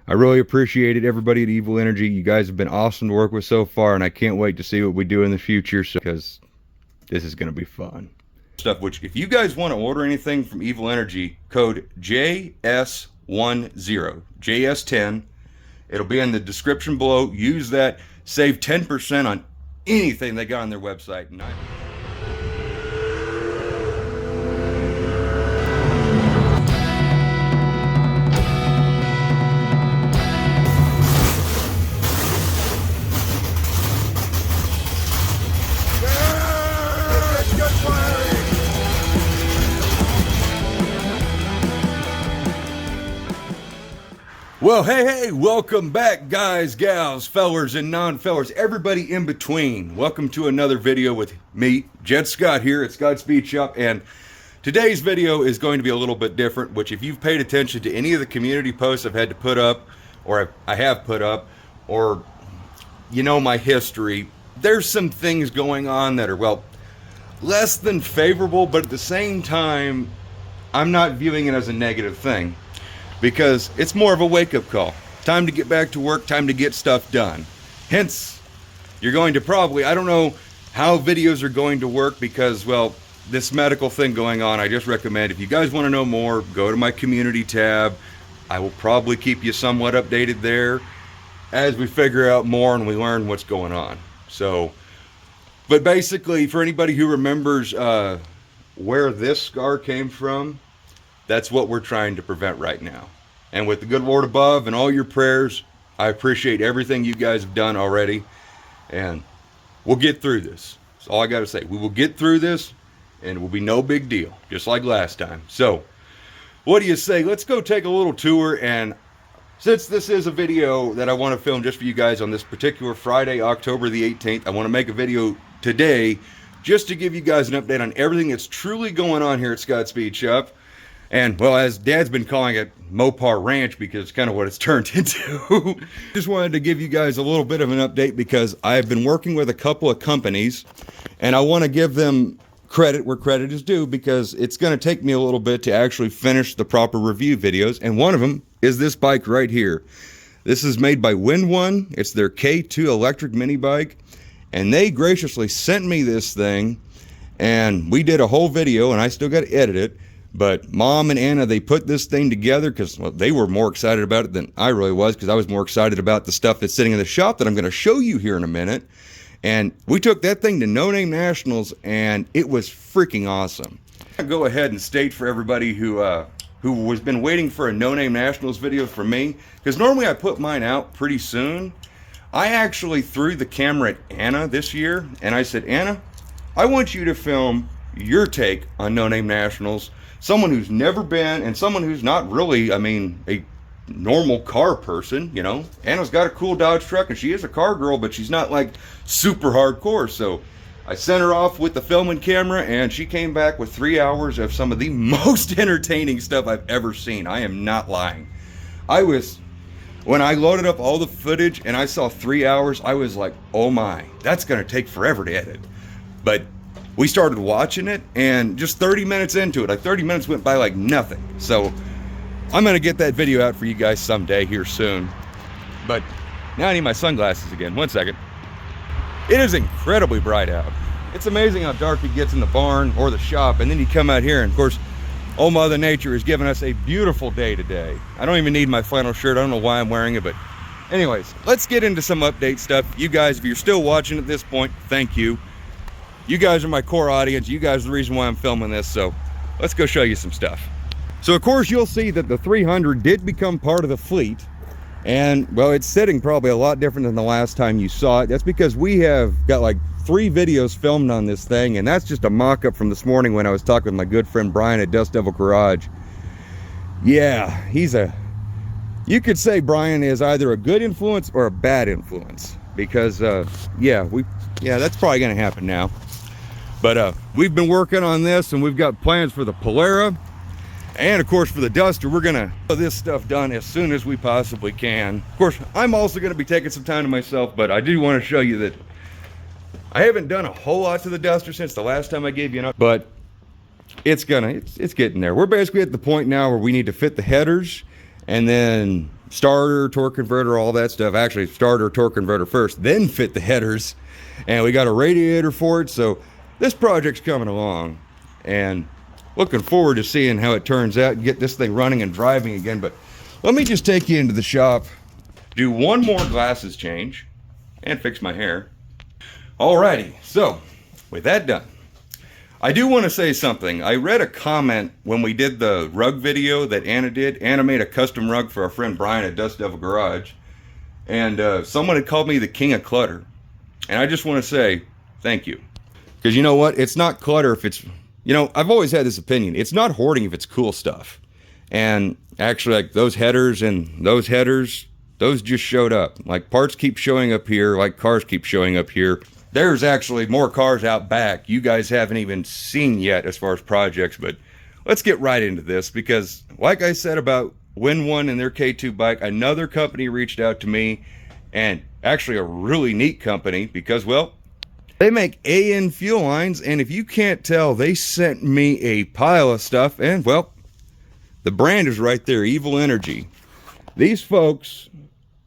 I really appreciate it, everybody at Evil Energy. You guys have been awesome to work with so far, and I can't wait to see what we do in the future, because this is going to be fun. Stuff, which if you guys want to order anything from Evil Energy, code JS10, JS10. It'll be in the description below. Use that. Save 10% on anything they got on their website. Well, hey, welcome back, guys, gals, fellers, and non-fellers, everybody in between. Welcome to another video with me, Jed Scott, here at Scott's Speed Shop, and today's video is going to be a little bit different, which if you've paid attention to any of the community posts I've had to put up, or I have put up, or you know my history, there's some things going on that are, well, less than favorable, but at the same time, I'm not viewing it as a negative thing. Because it's more of a wake-up call. Time to get back to work, time to get stuff done. Hence, you're going to probably, I don't know how videos are going to work because, well, this medical thing going on, I just recommend if you guys want to know more, go to my community tab. I will probably keep you somewhat updated there as we figure out more and we learn what's going on. So, but basically, for anybody who remembers where this scar came from, that's what we're trying to prevent right now. And with the good Lord above and all your prayers, I appreciate everything you guys have done already. And we'll get through this. That's all I got to say. We will get through this, and it will be no big deal, just like last time. So, what do you say? Let's go take a little tour. And since this is a video that I want to film just for you guys on this particular Friday, October the 18th, I want to make a video today just to give you guys an update on everything that's truly going on here at Scott's Speed Shop. And, well, as Dad's been calling it, Mopar Ranch, because it's kind of what it's turned into. Just wanted to give you guys a little bit of an update because I've been working with a couple of companies, and I want to give them credit where credit is due because it's going to take me a little bit to actually finish the proper review videos, and one of them is this bike right here. This is made by Wind One. It's their K2 electric mini bike, and they graciously sent me this thing, and we did a whole video, and I still got to edit it. But Mom and Anna, they put this thing together because, well, they were more excited about it than I really was because I was more excited about the stuff that's sitting in the shop that I'm going to show you here in a minute. And we took that thing to No Name Nationals, and it was freaking awesome. I'll go ahead and state for everybody who has been waiting for a No Name Nationals video from me, because normally I put mine out pretty soon. I actually threw the camera at Anna this year, and I said, Anna, I want you to film your take on No Name Nationals. Someone who's never been, and someone who's not really, I mean, a normal car person, you know. Anna's got a cool Dodge truck, and she is a car girl, but she's not, like, super hardcore. So I sent her off with the filming camera, and she came back with 3 hours of some of the most entertaining stuff I've ever seen. I am not lying. When I loaded up all the footage, and I saw 3 hours, I was like, oh my, that's going to take forever to edit. But we started watching it, and just 30 minutes into it, like 30 minutes went by like nothing. So I'm going to get that video out for you guys someday here soon. But now I need my sunglasses again. 1 second. It is incredibly bright out. It's amazing how dark it gets in the barn or the shop, and then you come out here, and of course, old Mother Nature has given us a beautiful day today. I don't even need my flannel shirt. I don't know why I'm wearing it, but anyways, let's get into some update stuff. You guys, if you're still watching at this point, thank you. You guys are my core audience. You guys are the reason why I'm filming this, so let's go show you some stuff. So of course you'll see that the 300 did become part of the fleet, and well, it's sitting probably a lot different than the last time you saw it. That's because we have got like 3 videos filmed on this thing, and that's just a mock-up from this morning when I was talking with my good friend Brian at Dust Devil Garage. Yeah, you could say Brian is either a good influence or a bad influence, because yeah, that's probably gonna happen now. But we've been working on this, and we've got plans for the Polara, and of course for the Duster. We're gonna get this stuff done as soon as we possibly can. Of course, I'm also gonna be taking some time to myself, but I do want to show you that I haven't done a whole lot to the Duster since the last time I gave you an update, but it's getting there. We're basically at the point now where we need to fit the headers, and then starter, torque converter, all that stuff. Actually, starter, torque converter first, then fit the headers. And we got a radiator for it. So this project's coming along. And looking forward to seeing how it turns out and get this thing running and driving again. But let me just take you into the shop, do one more glasses change, and fix my hair. Alrighty, so with that done, I do want to say something. I read a comment when we did the rug video that Anna did. Anna made a custom rug for our friend Brian at Dust Devil Garage. And someone had called me the king of clutter. And I just want to say thank you. Because you know what? It's not clutter if it's... You know, I've always had this opinion. It's not hoarding if it's cool stuff. And actually, like those headers, those just showed up. Like parts keep showing up here, like cars keep showing up here. There's actually more cars out back you guys haven't even seen yet as far as projects. But let's get right into this because, like I said about Win One and their K2 bike, another company reached out to me, and actually a really neat company because, well, they make AN fuel lines, and if you can't tell, they sent me a pile of stuff, and, well, the brand is right there, Evil Energy. These folks,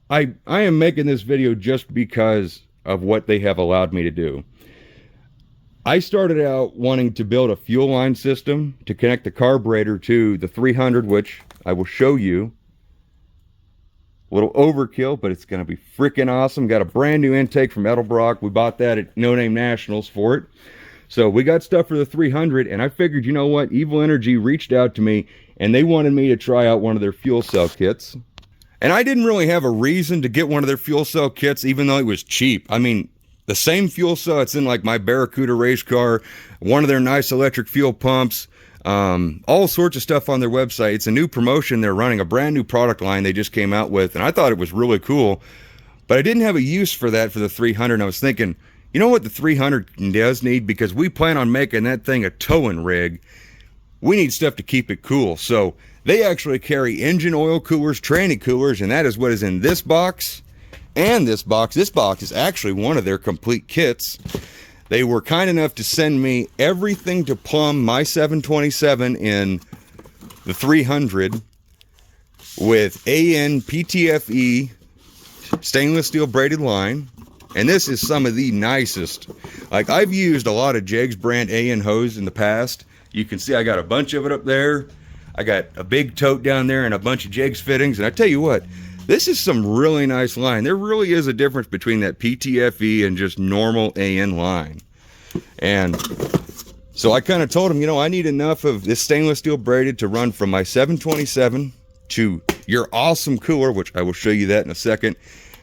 I am making this video just because of what they have allowed me to do. I started out wanting to build a fuel line system to connect the carburetor to the 300, which I will show you. A little overkill, but it's going to be freaking awesome. Got a brand new intake from Edelbrock. We bought that at No Name Nationals for it. So we got stuff for the 300, and I figured, you know what? Evil Energy reached out to me, and they wanted me to try out one of their fuel cell kits. And I didn't really have a reason to get one of their fuel cell kits, even though it was cheap. I mean, the same fuel cell it's in like my Barracuda race car, one of their nice electric fuel pumps, all sorts of stuff on their website. It's a new promotion they're running, a brand new product line they just came out with, and I thought it was really cool. But I didn't have a use for that for the 300, and I was thinking, you know what the 300 does need? Because we plan on making that thing a towing rig. We need stuff to keep it cool. So they actually carry engine oil coolers, tranny coolers, and that is what is in this box and this box. This box is actually one of their complete kits. They were kind enough to send me everything to plumb my 727 in the 300 with AN PTFE stainless steel braided line. And this is some of the nicest. Like, I've used a lot of Jegs brand AN hose in the past. You can see I got a bunch of it up there. I got a big tote down there and a bunch of Jegs fittings. And I tell you what, this is some really nice line. There really is a difference between that PTFE and just normal AN line. And so I kind of told him, you know, I need enough of this stainless steel braided to run from my 727 to your awesome cooler, which I will show you that in a second.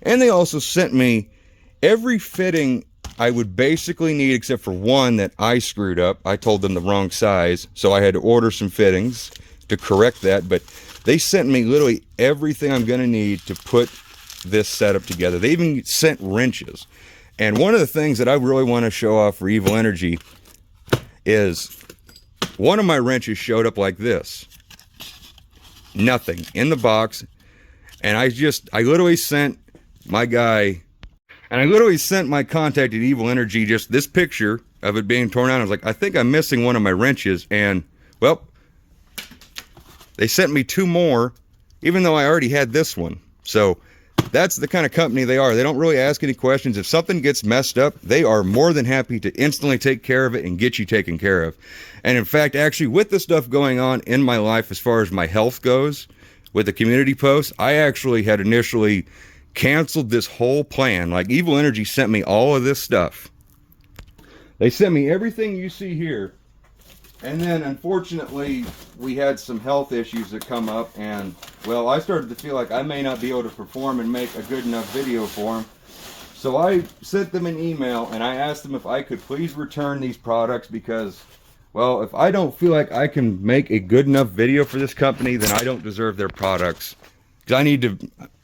And they also sent me every fitting I would basically need except for one that I screwed up. I told them the wrong size, so I had to order some fittings to correct that. But they sent me literally everything I'm going to need to put this setup together. They even sent wrenches. And one of the things that I really want to show off for Evil Energy is one of my wrenches showed up like this. Nothing in the box. And I literally sent my guy, and I literally sent my contact at Evil Energy just this picture of it being torn out. I was like, I think I'm missing one of my wrenches. And, well, they sent me two more, even though I already had this one. So that's the kind of company they are. They don't really ask any questions. If something gets messed up, they are more than happy to instantly take care of it and get you taken care of. And in fact, actually, with the stuff going on in my life as far as my health goes, with the community posts, I actually had initially canceled this whole plan. Like, Evil Energy sent me all of this stuff. They sent me everything you see here. And then, unfortunately, we had some health issues that come up, and, well, I started to feel like I may not be able to perform and make a good enough video for them. So I sent them an email, and I asked them if I could please return these products because, well, if I don't feel like I can make a good enough video for this company, then I don't deserve their products. Because I need to,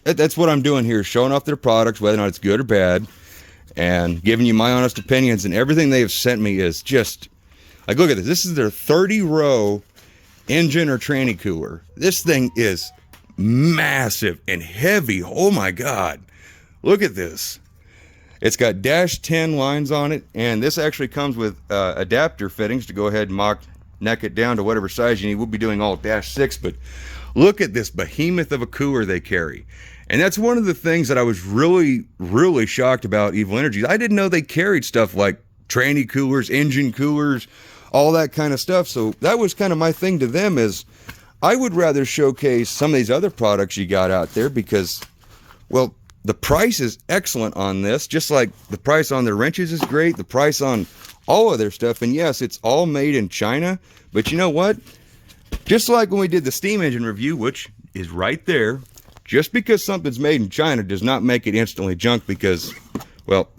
that's what I'm doing here, showing off their products, whether or not it's good or bad, and giving you my honest opinions, and everything they have sent me is just... Like, look at this. This is their 30-row engine or tranny cooler. This thing is massive and heavy. Oh, my God. Look at this. It's got dash 10 lines on it, and this actually comes with adapter fittings to go ahead and neck it down to whatever size you need. We'll be doing all dash 6, but Look at this behemoth of a cooler they carry. And that's one of the things that I was really, really shocked about Evil Energy. I didn't know they carried stuff like tranny coolers, engine coolers, all that kind of stuff. So that was kind of my thing to them, is I would rather showcase some of these other products you got out there because, well, the price is excellent on this. Just like the price on their wrenches is great, the price on all of their stuff. And yes, it's all made in China. But you know what? Just like when we did the steam engine review, which is right there, just because something's made in China does not make it instantly junk, because, well,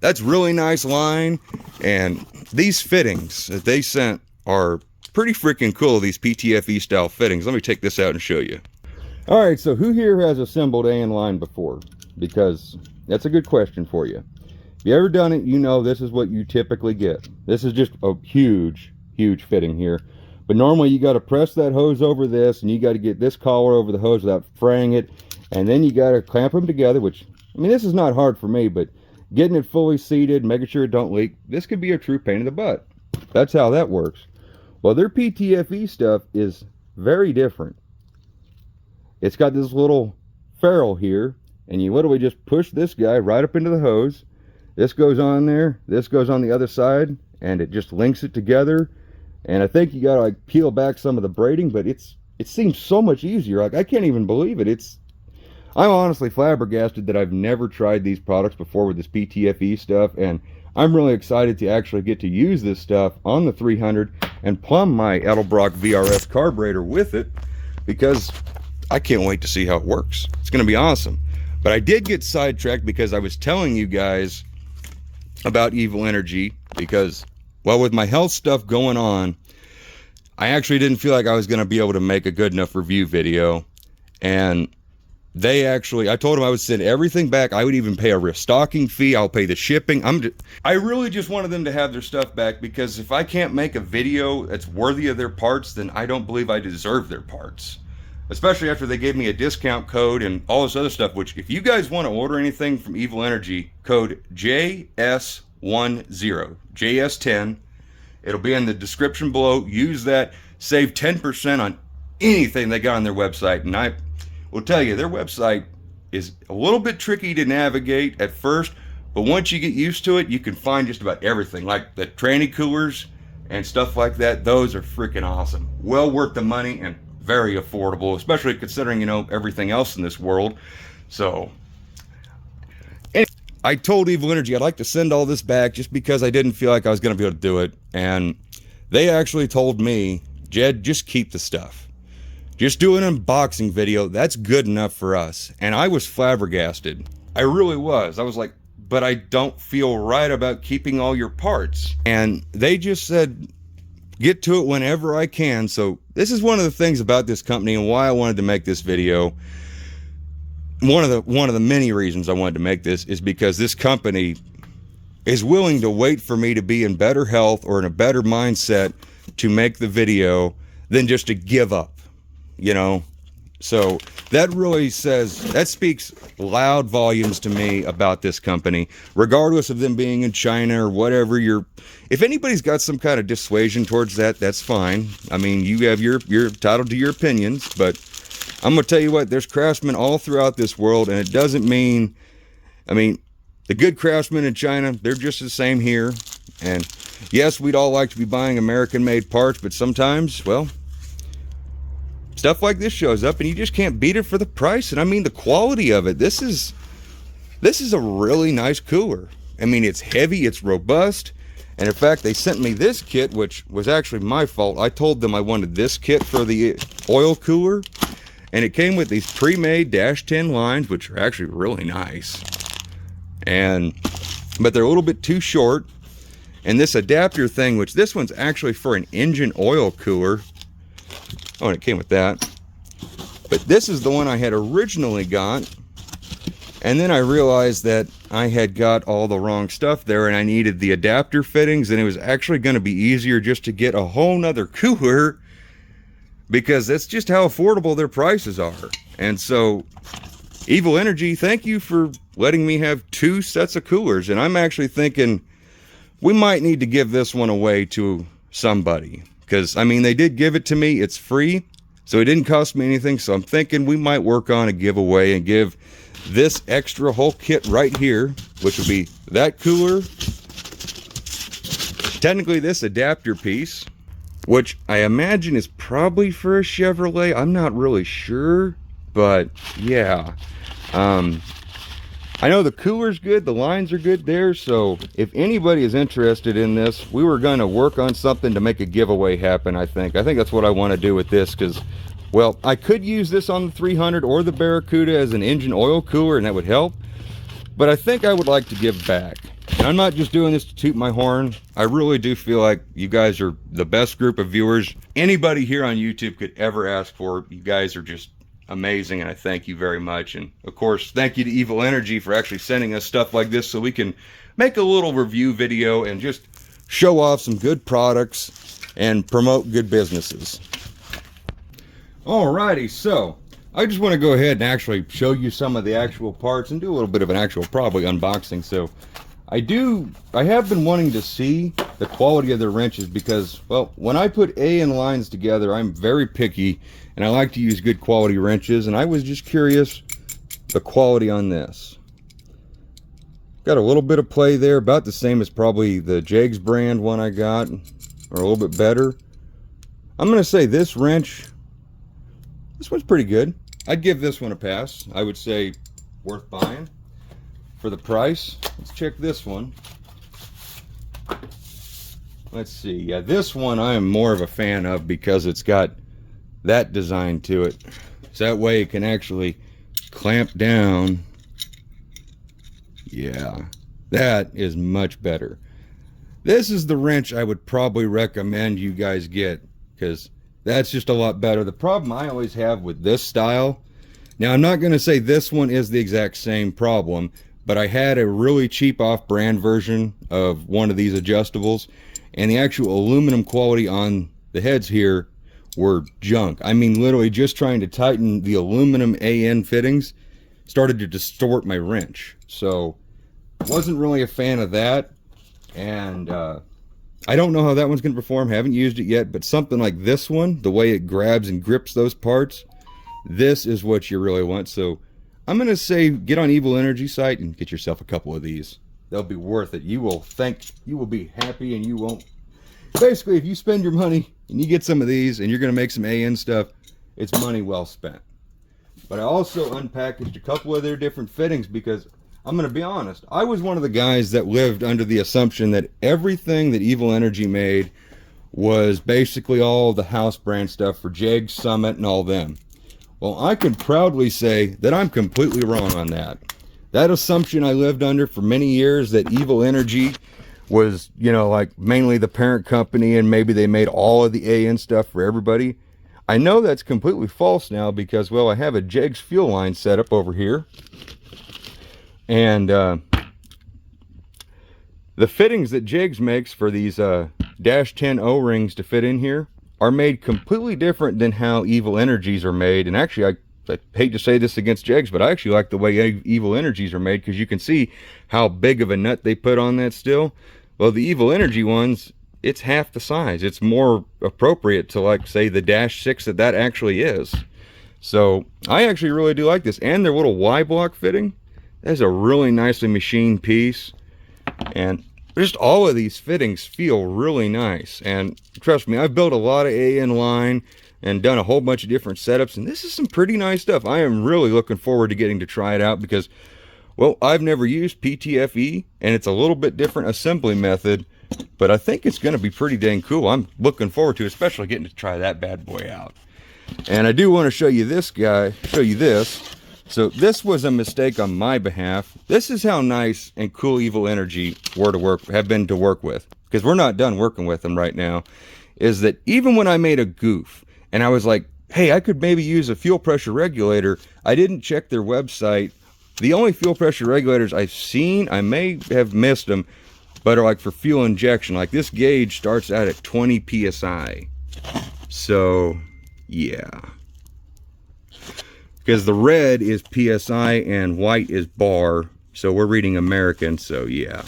that's really nice line. And these fittings that they sent are pretty freaking cool, these PTFE style fittings. Let me take this out and show you. All right, so who here has assembled A in line before? Because that's a good question for you. If you ever done it, you know this is what you typically get. This is just a huge, huge fitting here. But normally you got to press that hose over this, and you got to get this collar over the hose without fraying it. And then you got to clamp them together, which, I mean, this is not hard for me, but getting it fully seated, making sure it don't leak, this could be a true pain in the butt. That's how that works. Well, their PTFE stuff is very different. It's got this little ferrule here, and you literally just push this guy right up into the hose. This goes on there, this goes on the other side, and it just links it together. And I think you gotta like peel back some of the braiding, but it seems so much easier. Like, I can't even believe it. I'm honestly flabbergasted that I've never tried these products before with this PTFE stuff, and I'm really excited to actually get to use this stuff on the 300 and plumb my Edelbrock VRS carburetor with it, because I can't wait to see how it works. It's gonna be awesome. But I did get sidetracked because I was telling you guys about Evil Energy, because, well, with my health stuff going on, I actually didn't feel like I was going to be able to make a good enough review video. And I told them I would send everything back. I would even pay a restocking fee. I'll pay the shipping. I really just wanted them to have their stuff back, because if I can't make a video that's worthy of their parts, then I don't believe I deserve their parts. Especially after they gave me a discount code and all this other stuff, which, if you guys want to order anything from Evil Energy, code JS10, JS10. It'll be in the description below. Use that. Save 10% on anything they got on their website. And I will tell you, their website is a little bit tricky to navigate at first, but once you get used to it, you can find just about everything. Like the tranny coolers and stuff like that. Those are freaking awesome. Well worth the money and very affordable, especially considering, you know, everything else in this world. So I told Evil Energy I'd like to send all this back just because I didn't feel like I was going to be able to do it. And they actually told me, Jed, just keep the stuff. Just do an unboxing video. That's good enough for us. And I was flabbergasted. I really was. I was like, but I don't feel right about keeping all your parts. And they just said, get to it whenever I can. So this is one of the things about this company and why I wanted to make this video. One of the many reasons I wanted to make this is because this company is willing to wait for me to be in better health or in a better mindset to make the video than just to give up, you know. So that really that speaks loud volumes to me about this company, regardless of them being in China or whatever. If anybody's got some kind of dissuasion towards that, that's fine. I mean, you have you're entitled to your opinions, but I'm going to tell you what, there's craftsmen all throughout this world, and it doesn't mean, I mean, the good craftsmen in China, they're just the same here. And yes, we'd all like to be buying American-made parts, but sometimes, well, stuff like this shows up, and you just can't beat it for the price. And I mean, the quality of it, this is a really nice cooler. I mean, it's heavy, it's robust. And in fact, they sent me this kit, which was actually my fault. I told them I wanted this kit for the oil cooler. And it came with these pre-made -10 lines, which are actually really nice. But they're a little bit too short. And this adapter thing, which this one's actually for an engine oil cooler. Oh, and it came with that. But this is the one I had originally got. And then I realized that I had got all the wrong stuff there, and I needed the adapter fittings, and it was actually going to be easier just to get a whole nother cooler, because that's just how affordable their prices are. And so, Evil Energy, thank you for letting me have 2 sets of coolers. And I'm actually thinking we might need to give this one away to somebody. Because, I mean, they did give it to me. It's free. So it didn't cost me anything. So I'm thinking we might work on a giveaway and give this extra whole kit right here, which will be that cooler, technically this adapter piece, which I imagine is probably for a Chevrolet. I'm not really sure, but yeah. I know the cooler's good, the lines are good there, so if anybody is interested in this, we were going to work on something to make a giveaway happen, I think. I think that's what I want to do with this, because, well, I could use this on the 300 or the Barracuda as an engine oil cooler, and that would help. But I think I would like to give back. And I'm not just doing this to toot my horn. I really do feel like you guys are the best group of viewers anybody here on YouTube could ever ask for. You guys are just amazing, and I thank you very much. And of course, thank you to Evil Energy for actually sending us stuff like this so we can make a little review video and just show off some good products and promote good businesses. Alrighty, so I just want to go ahead and actually show you some of the actual parts and do a little bit of an actual probably unboxing. So I have been wanting to see the quality of the wrenches because, well, when I put AN lines together, I'm very picky and I like to use good quality wrenches, and I was just curious the quality on this. Got a little bit of play there, about the same as probably the Jegs brand one I got, or a little bit better. I'm going to say this wrench, this one's pretty good. I'd give this one a pass. I would say worth buying for the price. Let's check this one. Let's see. Yeah, this one I am more of a fan of because it's got that design to it. So that way it can actually clamp down. Yeah, that is much better. This is the wrench I would probably recommend you guys get because that's just a lot better. The problem I always have with this style, now I'm not going to say this one is the exact same problem, but I had a really cheap off-brand version of one of these adjustables, and the actual aluminum quality on the heads here were junk. I mean, literally just trying to tighten the aluminum AN fittings started to distort my wrench. So wasn't really a fan of that, and I don't know how that one's going to perform. Haven't used it yet, but something like this one, the way it grabs and grips those parts, this is what you really want. So I'm going to say get on Evil Energy site and get yourself a couple of these. They'll be worth it. You will be happy, and you won't. Basically, if you spend your money and you get some of these and you're going to make some AN stuff, it's money well spent. But I also unpackaged a couple of their different fittings because I'm going to be honest, I was one of the guys that lived under the assumption that everything that Evil Energy made was basically all the house brand stuff for Jegs, Summit, and all them. Well, I can proudly say that I'm completely wrong on that. That assumption I lived under for many years, that Evil Energy was, you know, like mainly the parent company and maybe they made all of the AN stuff for everybody. I know that's completely false now because, well, I have a Jegs fuel line set up over here. And the fittings that Jegs makes for these Dash 10 O-rings to fit in here are made completely different than how Evil Energies are made. And actually, I hate to say this against Jegs, but I actually like the way Evil Energies are made because you can see how big of a nut they put on that still. Well, the Evil Energy ones, it's half the size. It's more appropriate to, like, say, the Dash 6 that actually is. So I actually really do like this. And their little Y-block fitting, that's a really nicely machined piece. And just all of these fittings feel really nice. And trust me, I've built a lot of AN line and done a whole bunch of different setups, and this is some pretty nice stuff. I am really looking forward to getting to try it out because, well, I've never used PTFE, and it's a little bit different assembly method, but I think it's going to be pretty dang cool. I'm looking forward to especially getting to try that bad boy out. And I do want to show you this guy, So this was a mistake on my behalf. This is how nice and cool Evil Energy have been to work with, because we're not done working with them right now, is that even when I made a goof, and I was like, hey, I could maybe use a fuel pressure regulator, I didn't check their website. The only fuel pressure regulators I've seen, I may have missed them, but are like for fuel injection. Like this gauge starts out at 20 PSI. So, yeah. Because the red is PSI and white is bar. So we're reading American, so yeah.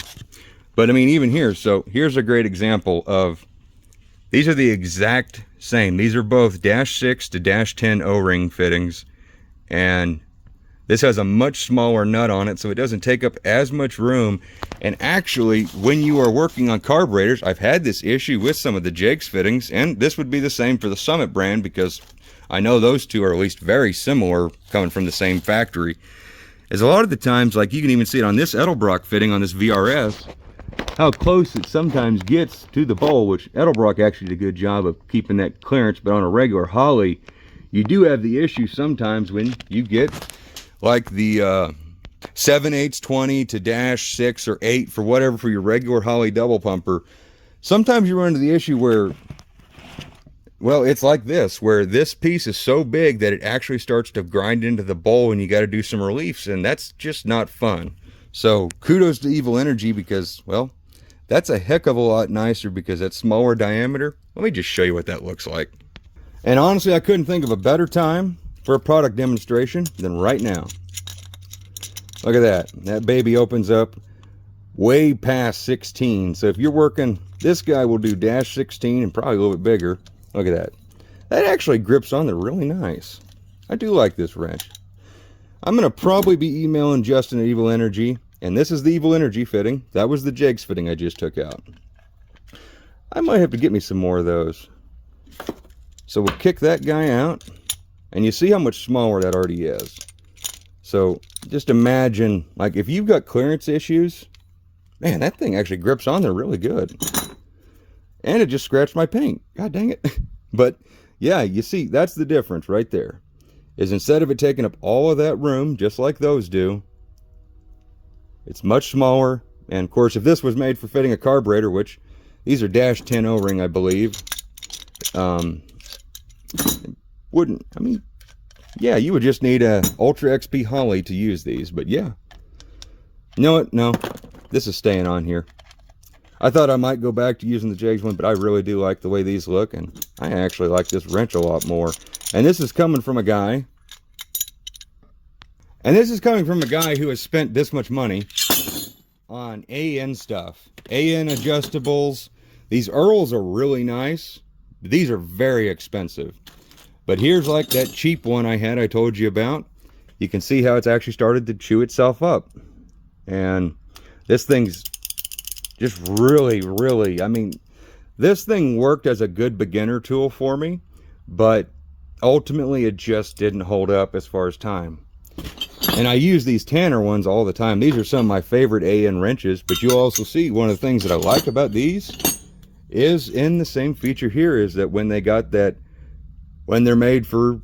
But I mean, even here, so here's a great example of These are the exact same. These are both -6 to -10 O-ring fittings, and this has a much smaller nut on it, so it doesn't take up as much room. And actually, when you are working on carburetors, I've had this issue with some of the Jakes fittings, and this would be the same for the Summit brand, because I know those two are at least very similar, coming from the same factory. Is a lot of the times, like you can even see it on this Edelbrock fitting on this VRS, how close it sometimes gets to the bowl, which Edelbrock actually did a good job of keeping that clearance, but on a regular Holley, you do have the issue sometimes when you get like the 7/8 20 to -6 or 8 for whatever for your regular Holley double pumper. Sometimes you run into the issue where, well, it's like this, where this piece is so big that it actually starts to grind into the bowl and you got to do some reliefs, and that's just not fun. So kudos to Evil Energy, because, well, that's a heck of a lot nicer because that smaller diameter. Let me just show you what that looks like. And honestly, I couldn't think of a better time for a product demonstration than right now. Look at that. That baby opens up way past 16. So if you're working, this guy will do -16 and probably a little bit bigger. Look at that. That actually grips on there really nice. I do like this wrench. I'm going to probably be emailing Justin at Evil Energy. And this is the Evil Energy fitting. That was the Jakes fitting I just took out. I might have to get me some more of those. So we'll kick that guy out. And you see how much smaller that already is. So just imagine, like, if you've got clearance issues, man, that thing actually grips on there really good. And it just scratched my paint. God dang it. But yeah, you see, that's the difference right there. Is instead of it taking up all of that room, just like those do, it's much smaller. And of course, if this was made for fitting a carburetor, which these are -10 O-ring, I believe, wouldn't, I mean, yeah, you would just need a Ultra XP Holley to use these. But yeah, you know what? No, this is staying on here. I thought I might go back to using the Jakes one, but I really do like the way these look, and I actually like this wrench a lot more. And this is coming from a guy. And this is coming from a guy who has spent this much money on AN stuff. AN adjustables. These Earls are really nice. These are very expensive. But here's like that cheap one I told you about. You can see how it's actually started to chew itself up. And this thing's just really, I mean, this thing worked as a good beginner tool for me, but ultimately it just didn't hold up as far as time. And I use these Tanner ones all the time. These are some of my favorite AN wrenches, but you'll also see one of the things that I like about these is in the same feature here, is that when they got that, when they're made for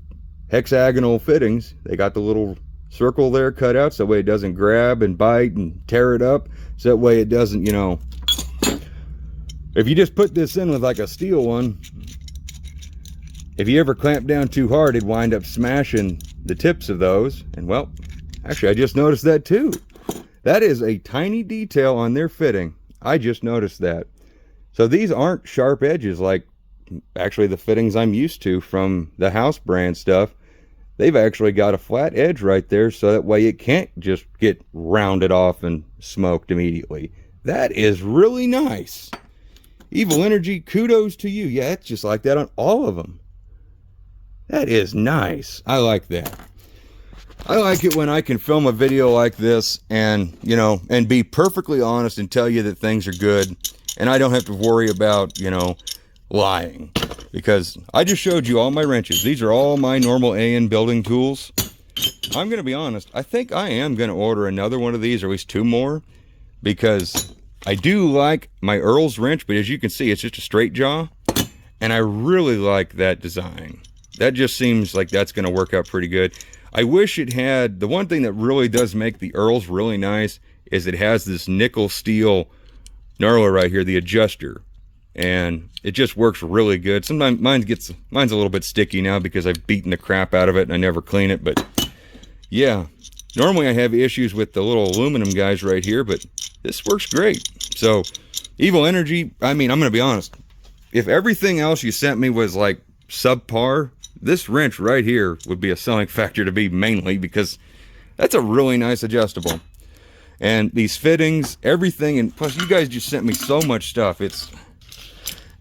hexagonal fittings, they got the little circle there cut out so that way it doesn't grab and bite and tear it up. So that way it doesn't, you know, if you just put this in with like a steel one, if you ever clamp down too hard, it'd wind up smashing the tips of those. And well, actually I just noticed that too. That is a tiny detail on their fitting. I just noticed that. So these aren't sharp edges like actually the fittings I'm used to from the house brand stuff. They've actually got a flat edge right there, so that way it can't just get rounded off and smoked immediately. That is really nice. Evil Energy, kudos to you. Yeah, it's just like that on all of them. That is nice. I like that. I like it when I can film a video like this and, you know, and be perfectly honest and tell you that things are good. And I don't have to worry about, you know, lying. Because I just showed you all my wrenches. These are all my normal AN building tools. I'm going to be honest. I think I am going to order another one of these, or at least 2 more. Because I do like my Earl's wrench, but as you can see, it's just a straight jaw. And I really like that design. That just seems like that's going to work out pretty good. I wish it had, the one thing that really does make the Earl's really nice is it has this nickel steel knurler right here, the adjuster. And it just works really good. Sometimes mine's a little bit sticky now because I've beaten the crap out of it and I never clean it. But yeah, normally I have issues with the little aluminum guys right here, but this works great. So Evil Energy, I mean, I'm going to be honest. If everything else you sent me was like subpar, this wrench right here would be a selling factor to me mainly because that's a really nice adjustable. And these fittings, everything, and plus you guys just sent me so much stuff.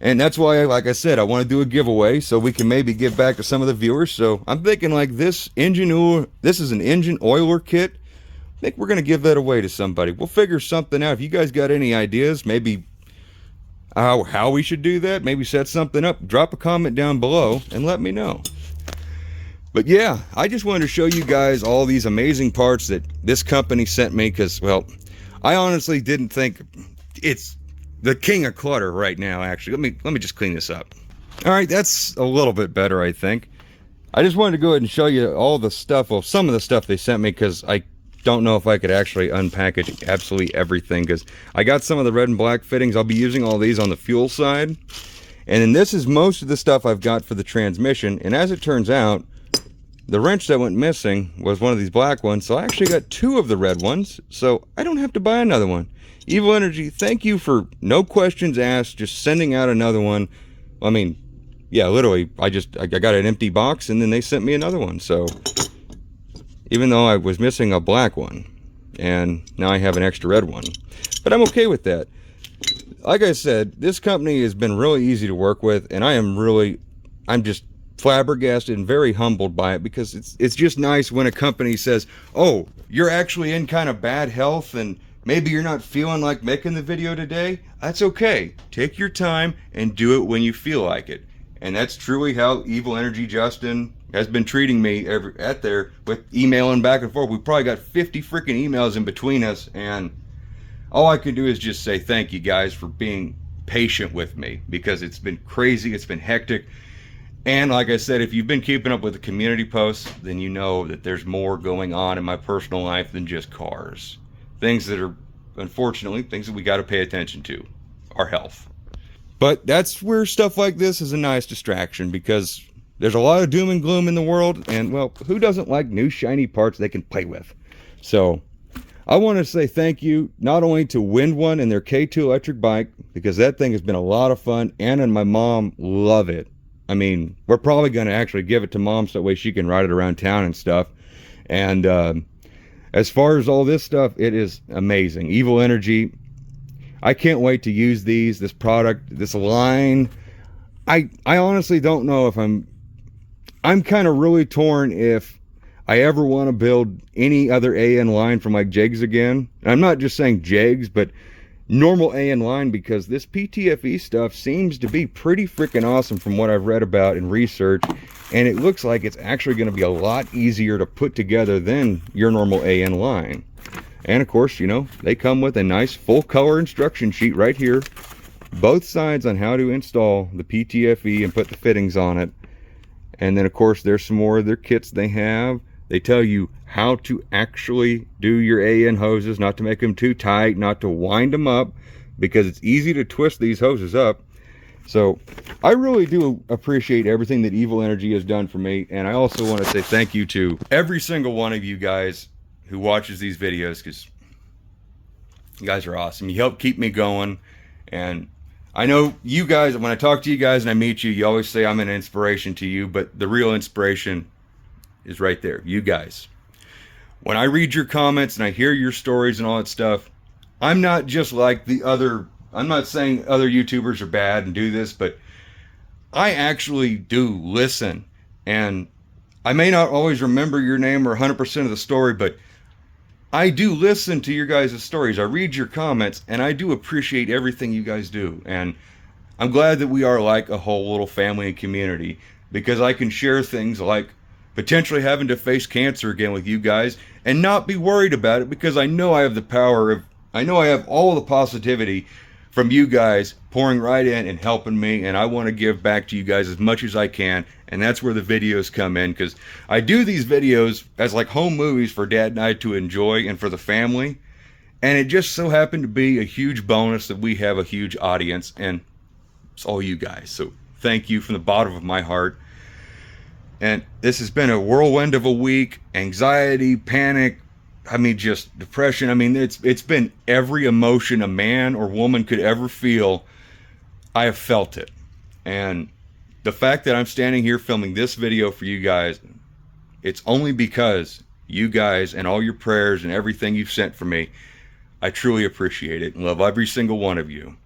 And that's why, like I said, I want to do a giveaway so we can maybe give back to some of the viewers. So I'm thinking like this engine oil, this is an engine oiler kit. I think we're going to give that away to somebody. We'll figure something out. If you guys got any ideas, maybe how we should do that, maybe set something up, drop a comment down below and let me know. But yeah, I just wanted to show you guys all these amazing parts that this company sent me because, well, I honestly didn't think it's the king of clutter right now. Actually, let me just clean this up. All right, that's a little bit better, I think. I just wanted to go ahead and show you all the stuff, well, some of the stuff they sent me, because I don't know if I could actually unpackage absolutely everything, because I got some of the red and black fittings. I'll be using all these on the fuel side, and then this is most of the stuff I've got for the transmission. And as it turns out, the wrench that went missing was one of these black ones, so I actually got 2 of the red ones, so I don't have to buy another one. Evil Energy, thank you for no questions asked, just sending out another one. I mean, yeah, literally, I got an empty box and then they sent me another one. So even though I was missing a black one, and now I have an extra red one, but I'm okay with that. Like I said, this company has been really easy to work with, and I'm just flabbergasted and very humbled by it, because it's just nice when a company says, oh, you're actually in kind of bad health and maybe you're not feeling like making the video today. That's okay. Take your time and do it when you feel like it. And that's truly how Evil Energy Justin has been treating me with emailing back and forth. We probably got 50 freaking emails in between us, and all I can do is just say thank you guys for being patient with me, because it's been crazy, it's been hectic. And like I said, if you've been keeping up with the community posts, then you know that there's more going on in my personal life than just cars. Things that are, unfortunately, things that we got to pay attention to. Our health. But that's where stuff like this is a nice distraction, because there's a lot of doom and gloom in the world, and, well, who doesn't like new shiny parts they can play with? So I want to say thank you not only to Wind One and their K2 electric bike, because that thing has been a lot of fun. Anna and my mom love it. I mean, we're probably going to actually give it to Mom so that way she can ride it around town and stuff. And as far as all this stuff, it is amazing. Evil Energy, I can't wait to use this product, this line. I honestly don't know if I'm kind of really torn if I ever want to build any other AN line from like Jegs again. And I'm not just saying Jegs, but normal AN line, because this PTFE stuff seems to be pretty freaking awesome from what I've read about and researched, and it looks like it's actually going to be a lot easier to put together than your normal AN line. And of course, you know, they come with a nice full color instruction sheet right here, both sides on how to install the PTFE and put the fittings on it. And then of course there's some more of their kits they have. They tell you how to actually do your AN hoses, not to make them too tight, not to wind them up, because it's easy to twist these hoses up. So I really do appreciate everything that Evil Energy has done for me. And I also want to say thank you to every single one of you guys who watches these videos, because you guys are awesome. You help keep me going. And I know you guys, when I talk to you guys and I meet you, you always say I'm an inspiration to you, but the real inspiration is right there, you guys. When I read your comments and I hear your stories and all that stuff, I'm not just like the other, I'm not saying other YouTubers are bad and do this, but I actually do listen. And I may not always remember your name or 100% of the story, but I do listen to your guys' stories. I read your comments, and I do appreciate everything you guys do. And I'm glad that we are like a whole little family and community, because I can share things like potentially having to face cancer again with you guys and not be worried about it, because I know I have the power of, I know I have all the positivity from you guys pouring right in and helping me, and I want to give back to you guys as much as I can. And that's where the videos come in, because I do these videos as like home movies for Dad and I to enjoy and for the family, and it just so happened to be a huge bonus that we have a huge audience, and it's all you guys. So thank you from the bottom of my heart. And this has been a whirlwind of a week. Anxiety, panic, I mean, just depression. I mean, it's been every emotion a man or woman could ever feel. I have felt it. And the fact that I'm standing here filming this video for you guys, it's only because you guys and all your prayers and everything you've sent for me. I truly appreciate it and love every single one of you.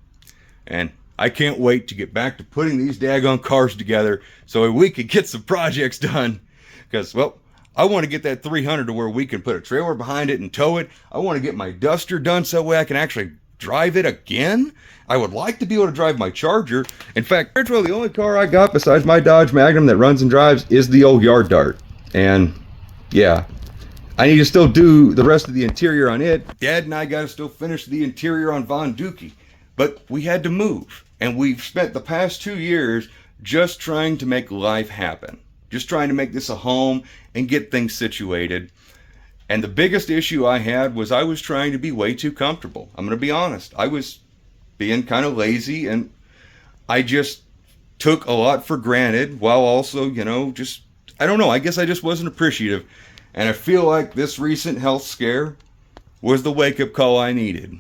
And I can't wait to get back to putting these daggone cars together so we can get some projects done. Because, well, I want to get that 300 to where we can put a trailer behind it and tow it. I want to get my Duster done so that way I can actually drive it again. I would like to be able to drive my Charger. In fact, the only car I got besides my Dodge Magnum that runs and drives is the old Yard Dart. And yeah, I need to still do the rest of the interior on it. Dad and I got to still finish the interior on Von Dookie. But we had to move. And we've spent the past 2 years just trying to make life happen. Just trying to make this a home and get things situated. And the biggest issue I had was I was trying to be way too comfortable. I'm going to be honest. I was being kind of lazy, and I just took a lot for granted while also, you know, just, I don't know, I guess I just wasn't appreciative. And I feel like this recent health scare was the wake-up call I needed.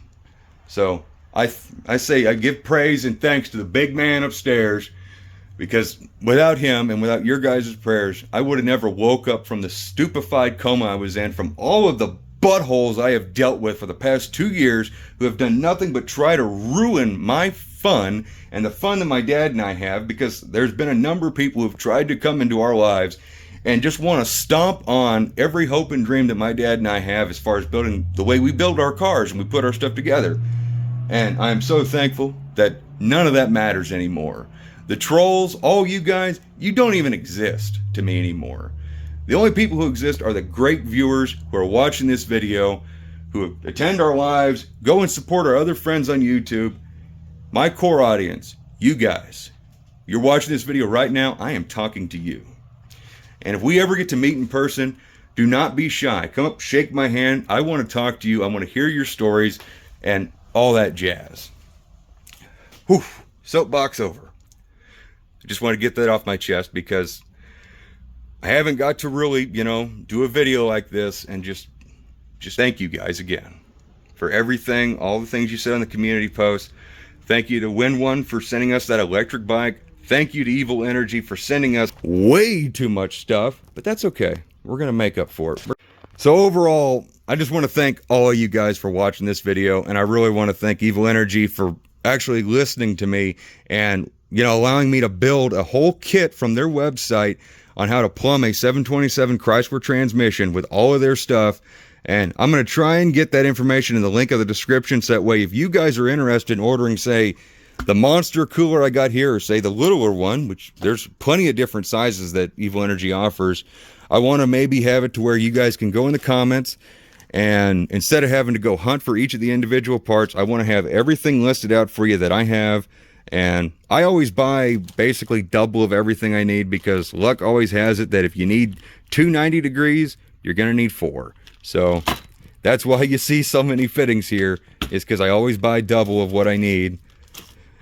So I say I give praise and thanks to the big man upstairs, because without him and without your guys' prayers, I would have never woke up from the stupefied coma I was in from all of the buttholes I have dealt with for the past 2 years who have done nothing but try to ruin my fun and the fun that my dad and I have, because there's been a number of people who've tried to come into our lives and just want to stomp on every hope and dream that my dad and I have as far as building the way we build our cars and we put our stuff together. And I'm so thankful that none of that matters anymore. The trolls, all you guys, you don't even exist to me anymore. The only people who exist are the great viewers who are watching this video, who attend our lives, go and support our other friends on YouTube. My core audience, you guys, you're watching this video right now, I am talking to you. And if we ever get to meet in person, do not be shy. Come up, shake my hand. I want to talk to you. I want to hear your stories and all that jazz. Whew, soapbox over. I just want to get that off my chest because I haven't got to really, you know, do a video like this, and just thank you guys again for everything, all the things you said on the community post. Thank you to Win One for sending us that electric bike. Thank you to Evil Energy for sending us way too much stuff, but that's okay. We're going to make up for it. So overall, I just want to thank all of you guys for watching this video, and I really want to thank Evil Energy for actually listening to me and, you know, allowing me to build a whole kit from their website on how to plumb a 727 Chrysler transmission with all of their stuff. And I'm going to try and get that information in the link of the description, so that way if you guys are interested in ordering, say, the monster cooler I got here, or say the littler one, which there's plenty of different sizes that Evil Energy offers, I want to maybe have it to where you guys can go in the comments, and instead of having to go hunt for each of the individual parts, I want to have everything listed out for you that I have. And I always buy basically double of everything I need, because luck always has it that if you need 290 degrees, you're going to need 4. So that's why you see so many fittings here, is because I always buy double of what I need.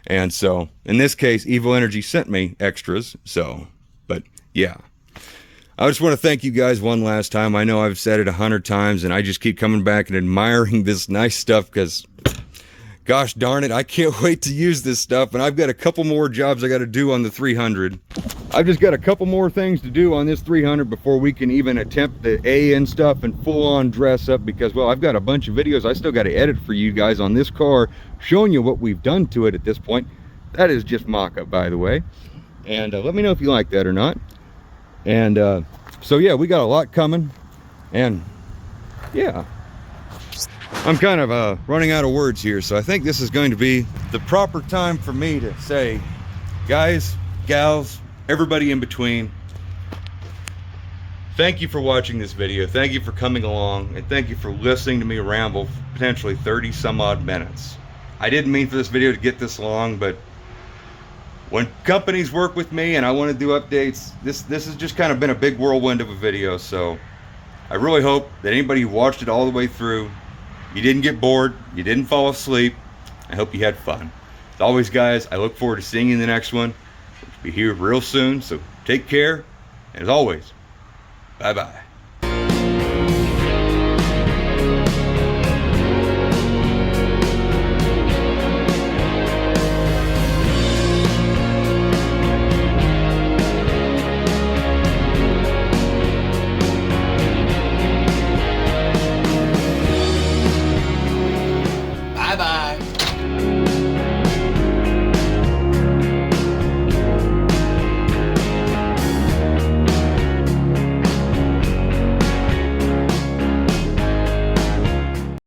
And so in this case, Evil Energy sent me extras. So, but yeah, I just want to thank you guys one last time. I know I've said it 100 times, and I just keep coming back and admiring this nice stuff, because gosh darn it, I can't wait to use this stuff. And I've got a couple more jobs I got to do on the 300. I've just got a couple more things to do on this 300 before we can even attempt the A and stuff and full on dress up, because, well, I've got a bunch of videos I still got to edit for you guys on this car, showing you what we've done to it at this point. That is just mock-up, by the way. And let me know if you like that or not. And so yeah, we got a lot coming, and yeah, I'm kind of running out of words here, so I think this is going to be the proper time for me to say, guys, gals, everybody in between, thank you for watching this video, thank you for coming along, and thank you for listening to me ramble for potentially 30 some odd minutes. I didn't mean for this video to get this long, but when companies work with me and I want to do updates, this has just kind of been a big whirlwind of a video. So I really hope that anybody who watched it all the way through, you didn't get bored, you didn't fall asleep. I hope you had fun. As always, guys, I look forward to seeing you in the next one. We'll be here real soon, so take care. And as always, bye-bye.